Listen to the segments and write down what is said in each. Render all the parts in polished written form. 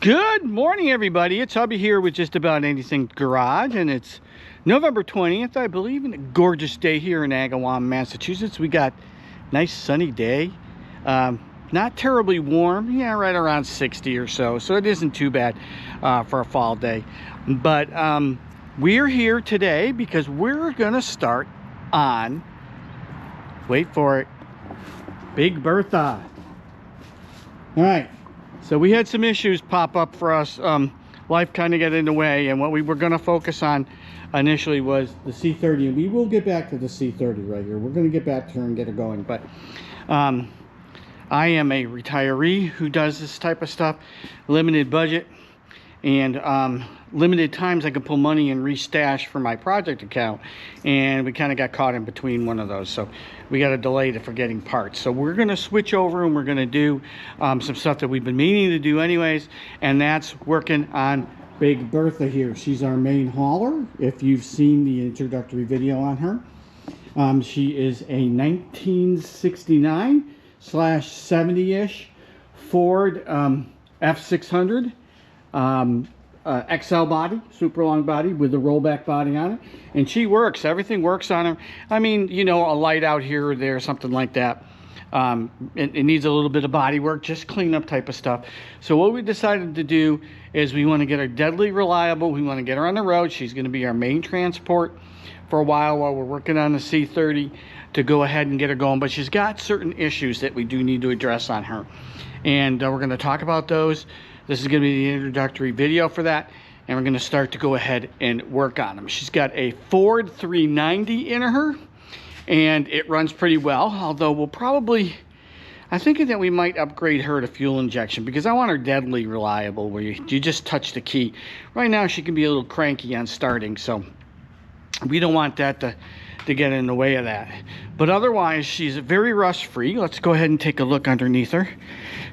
Good morning, everybody. It's Hubby here with Just About Anything Garage, and it's November 20th, I believe, and a gorgeous day here in Agawam, Massachusetts. We got a nice sunny day. Not terribly warm, yeah, right around 60 or so, so it isn't too bad for a fall day. But we're here today because we're gonna start on, wait for it, Big Bertha. All right. So we had some issues pop up for us. Life kind of got in the way, and what we were going to focus on initially was the C30, and we will get back to the C30 right here. We're going to get back to her and get her going, but I am a retiree who does this type of stuff, limited budget, and limited times I can pull money and restash for my project account, and we kind of got caught in between one of those, so we got a delay for getting parts. So we're going to switch over and we're going to do some stuff that we've been meaning to do anyways, and that's working on Big Bertha here. She's our main hauler. If you've seen the introductory video on her, she is a 1969/70-ish Ford F600 XL body, super long body with the rollback body on it, and she works. Everything works on her. I mean, you know, a light out here or there, something like that. It needs a little bit of body work, just cleanup type of stuff. So what we decided to do is we want to get her deadly reliable. We want to get her on the road. She's going to be our main transport for a while we're working on the C30 to go ahead and get her going. But she's got certain issues that we do need to address on her, and we're going to talk about those. This is going to be the introductory video for that, and we're going to start to go ahead and work on them. She's got a Ford 390 in her, and it runs pretty well, although we'll probably, I'm thinking that we might upgrade her to fuel injection because I want her deadly reliable where you just touch the key. Right now she can be a little cranky on starting, so we don't want that to get in the way of that. But otherwise, she's very rust free. Let's go ahead and take a look underneath her.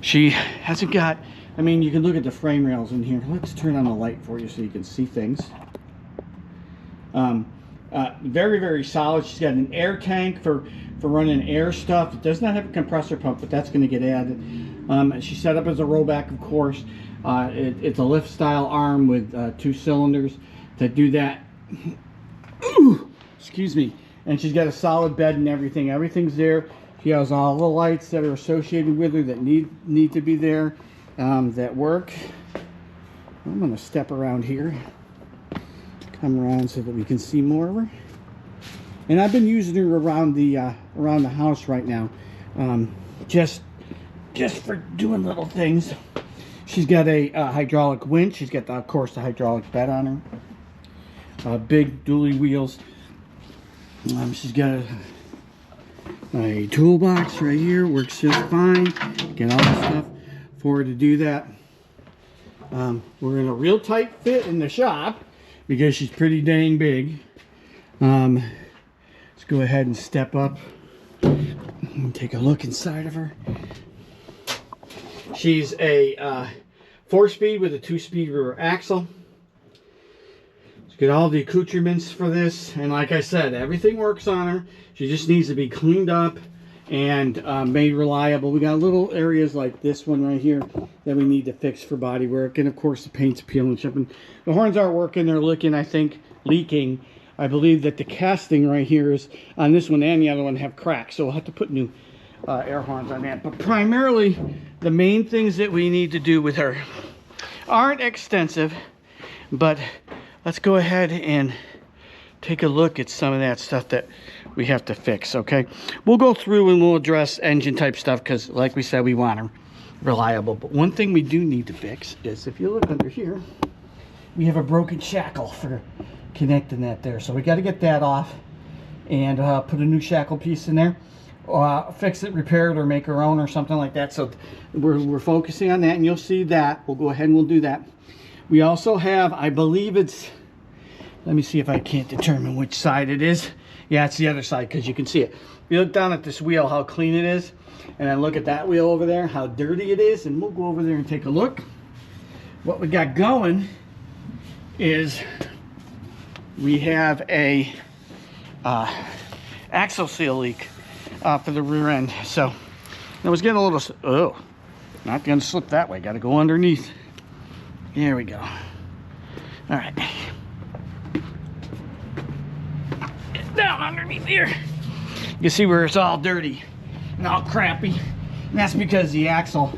She hasn't got, I mean, you can look at the frame rails in here. Let's turn on the light for you so you can see things. Very, very solid. She's got an air tank for running air stuff. It does not have a compressor pump, but that's going to get added. She's set up as a rollback, of course. It's a lift style arm with 2 cylinders to do that. Ooh, excuse me. And she's got a solid bed and everything. Everything's there. She has all the lights that are associated with her that need to be there. That work. I'm going to step around here, come around so that we can see more of her. And I've been using her around the house right now, just for doing little things. She's got a hydraulic winch. She's got, of course, the hydraulic bed on her. Big dually wheels. She's got a toolbox right here. Works just fine. Get all the stuff for her to do that. We're in a real tight fit in the shop because she's pretty dang big. Let's go ahead and step up and take a look inside of her. She's a 4-speed with a 2-speed rear axle. Let's get all the accoutrements for this, and like I said, everything works on her. She just needs to be cleaned up and made reliable. We got little areas like this one right here that we need to fix for body work, and of course the paint's peeling, chipping. The horns aren't working, they're leaking, I think, leaking. I believe that the casting right here is on this one and the other one have cracks, so we'll have to put new air horns on that. But primarily the main things that we need to do with her aren't extensive, but let's go ahead and take a look at some of that stuff that we have to fix. Okay, we'll go through and we'll address engine type stuff because, like we said, we want her reliable. But one thing we do need to fix is, if you look under here, we have a broken shackle for connecting that there, so we got to get that off and put a new shackle piece in there, fix it, repair it, or make our own or something like that. So we're focusing on that, and you'll see that. We'll go ahead and we'll do that. We also have, I believe it's, let me see if I can't determine which side it is. Yeah, it's the other side because you can see it. If you look down at this wheel, how clean it is, and then look at that wheel over there, how dirty it is, and we'll go over there and take a look. What we got going is we have a axle seal leak for the rear end. So I was getting a little, oh, not going to slip that way. Got to go underneath. There we go. All right. Get down underneath here. You can see where it's all dirty and all crappy. And that's because the axle,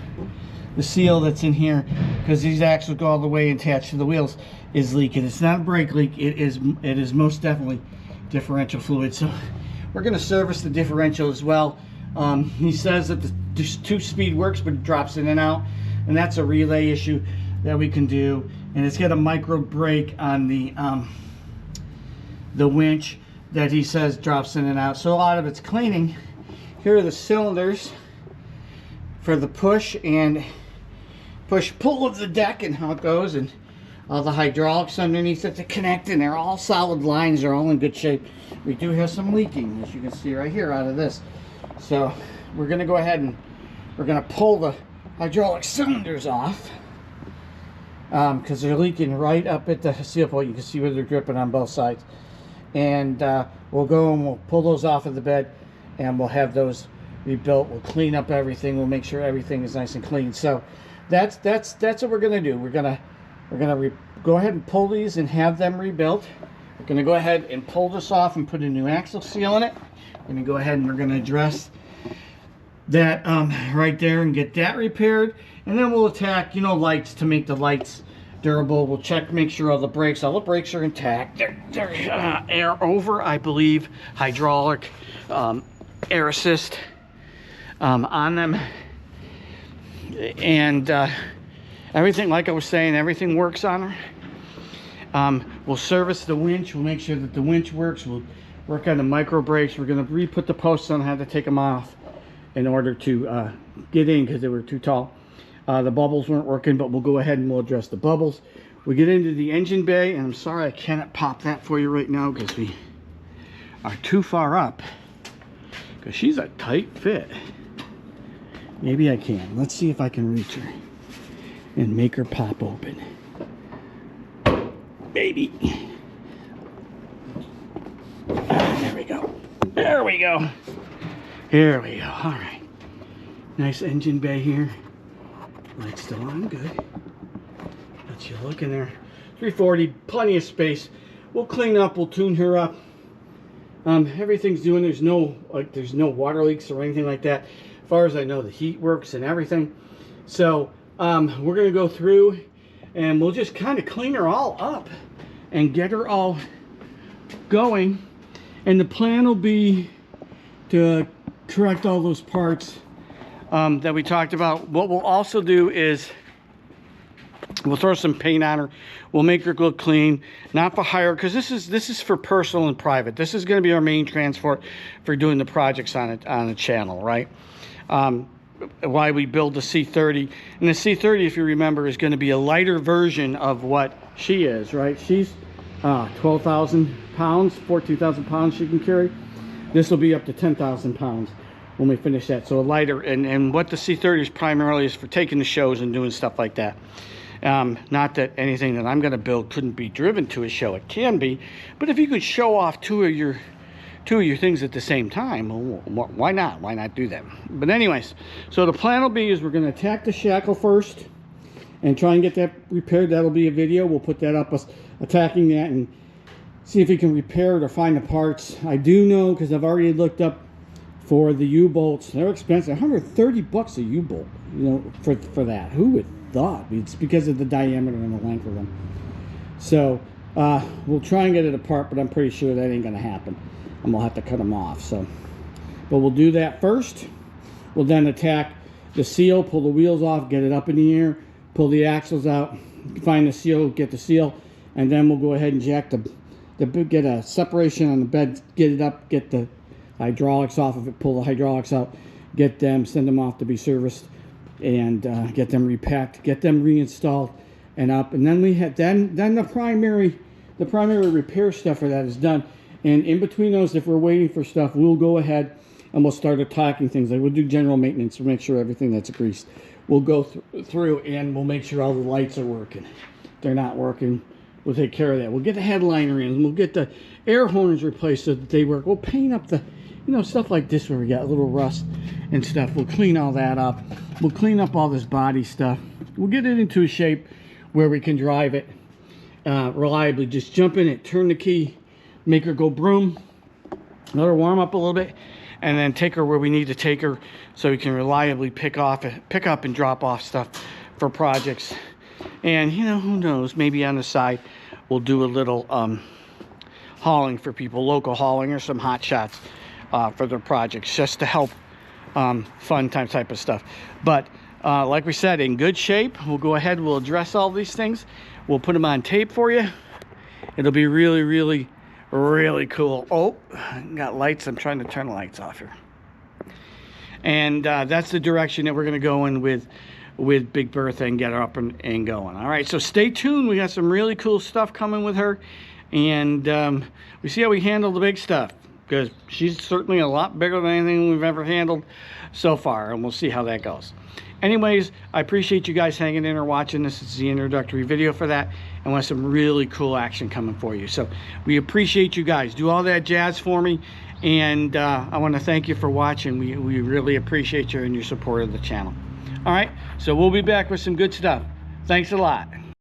the seal that's in here, because these axles go all the way attached to the wheels, is leaking. It's not a brake leak. It is most definitely differential fluid. So we're going to service the differential as well. He says that the 2-speed works, but it drops in and out, and that's a relay issue that we can do. And it's got a micro brake on the winch that he says drops in and out. So a lot of it's cleaning. Here are the cylinders for the push and push-pull of the deck and how it goes, and all the hydraulics underneath it to connect, and they're all solid lines. They're all in good shape. We do have some leaking, as you can see right here out of this. So we're going to go ahead and we're going to pull the hydraulic cylinders off because they're leaking right up at the seal point. You can see where they're dripping on both sides. And we'll go and we'll pull those off of the bed, and we'll have those rebuilt. We'll clean up everything. We'll make sure everything is nice and clean. So that's what we're going to do. We're gonna go ahead and pull these and have them rebuilt. We're going to go ahead and pull this off and put a new axle seal in it. We're going to go ahead and we're going to address that right there and get that repaired. And then we'll attack, you know, lights to make the lights durable. We'll check, make sure all the brakes are intact. They're air over, I believe, hydraulic air assist on them. And everything, like I was saying, everything works on her. We'll service the winch. We'll make sure that the winch works. We'll work on the micro brakes. We're going to re-put the posts on. I had to take them off in order to get in because they were too tall. The bubbles weren't working, but we'll go ahead and we'll address the bubbles. We get into the engine bay, and I'm sorry I cannot pop that for you right now because we are too far up, because she's a tight fit. Maybe I can. Let's see if I can reach her and make her pop open. Baby. There we go. There we go. Here we go. All right. Nice engine bay here. Lights still on. Good. Let you look in there. 340. Plenty of space. We'll clean up. We'll tune her up. Everything's doing. There's no water leaks or anything like that. As far as I know, the heat works and everything. So we're going to go through and we'll just kind of clean her all up and get her all going. And the plan will be to correct all those parts that we talked about. What we'll also do is we'll throw some paint on her. We'll make her look clean, not for hire, because this is for personal and private. This is going to be our main transport for doing the projects on the channel, right? Why we build the C30. And the C30, if you remember, is going to be a lighter version of what she is, right? She's 12,000 pounds, 14,000 pounds she can carry. This will be up to 10,000 pounds when we finish that. So a lighter, and what the C30 is primarily is for taking the shows and doing stuff like that. Not that anything that I'm going to build couldn't be driven to a show. It can be, but if you could show off two of your things at the same time, well, why not? Why not do that? But anyways, so the plan will be is we're going to attack the shackle first and try and get that repaired. That'll be a video. We'll put that up, us attacking that, and see if we can repair it or find the parts. I do know, because I've already looked up for the U-bolts. They're expensive. 130 bucks a U-bolt, you know, for that. Who would thought? It's because of the diameter and the length of them. So we'll try and get it apart, but I'm pretty sure that ain't going to happen. And we'll have to cut them off. So, but we'll do that first. We'll then attack the seal, pull the wheels off, get it up in the air, pull the axles out, find the seal, get the seal, and then we'll go ahead and jack get a separation on the bed, get it up, get the hydraulics off of it, pull the hydraulics out, get them, send them off to be serviced, and get them repacked, get them reinstalled and up. And then we have then the primary repair stuff for that is done. And in between those, if we're waiting for stuff, we'll go ahead and we'll start attacking things. Like we'll do general maintenance to make sure everything that's greased. We'll go through and we'll make sure all the lights are working. If they're not working, we'll take care of that. We'll get the headliner in. We'll get the air horns replaced so that they work. We'll paint up the, stuff like this where we got a little rust and stuff. We'll clean all that up. We'll clean up all this body stuff. We'll get it into a shape where we can drive it reliably. Just jump in it, turn the key, make her go broom, let her warm up a little bit, and then take her where we need to take her so we can reliably pick up and drop off stuff for projects. And you know, who knows, maybe on the side we'll do a little hauling for people, local hauling, or some hot shots for their projects, just to help fun type of stuff. But like we said, in good shape. We'll go ahead, we'll address all these things, we'll put them on tape for you. It'll be really cool. Oh, got lights. I'm trying to turn the lights off here. And that's the direction that we're going to go in with Big Bertha and get her up and going. All right, so stay tuned. We got some really cool stuff coming with her, and we see how we handle the big stuff, because she's certainly a lot bigger than anything we've ever handled so far, and we'll see how that goes. Anyways, I appreciate you guys hanging in or watching. This is the introductory video for that, and we have some really cool action coming for you. So we appreciate you guys. Do all that jazz for me, and I want to thank you for watching. We really appreciate you and your support of the channel. All right, so we'll be back with some good stuff. Thanks a lot.